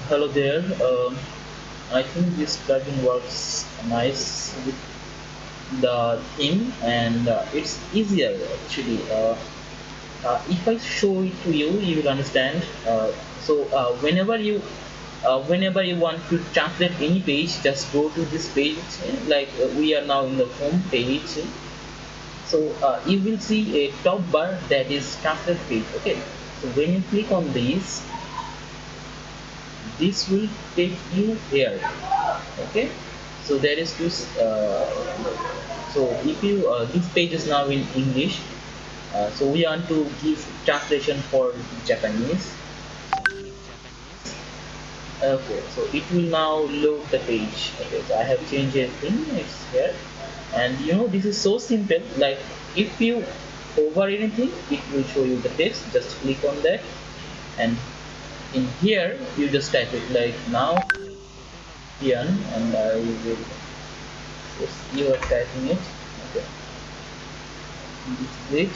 Hello there. I think this plugin works nice with the theme, and it's easier actually. If I show it to you, you will understand. Whenever you want to translate any page, just go to this page. Like we are now in the home page. So you will see a top bar that is translate page. Okay. So when you click on this will take you here. Okay, so there is this so if you this page is now in English, so we want to give translation for Japanese. Okay, so it will now load the page. Okay, so I have changed everything, it's here. And this is so simple. Like if you over anything, it will show you the text. Just click on that, and in here you just type it like now and I will. Yes, you are typing it. Okay, this is it.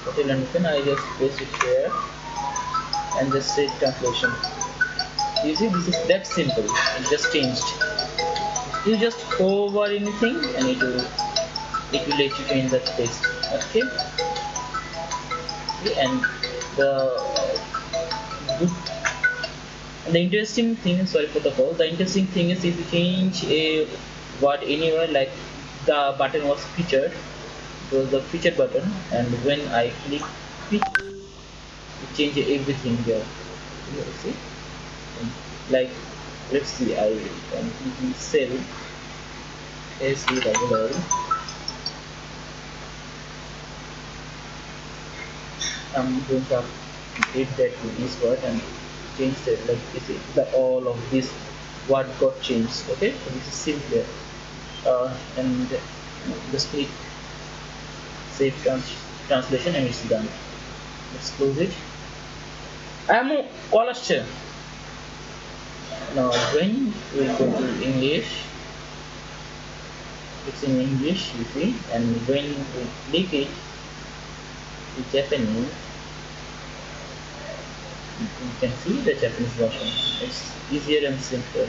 Hotel and open. I just paste it here and just say translation. You see, this is that simple. It just changed. You just hover anything and it will let you change the text. Okay. Okay, and the good and the interesting thing. Sorry for the call. The interesting thing is if you change a word anywhere, like the button was featured. It was the featured button, and when I click feature, it changes everything here. You see, like let's see, I can quickly sell SELL. I'm going to update that to this word and change that. Like you see, all of this word got changed. Okay, so this is simple. And just click save translation and it's done. Let's close it. I'm a college. Now when we go to English, it's in English, you see, and when we click it to Japanese, you can see the Japanese version. It's easier and simpler.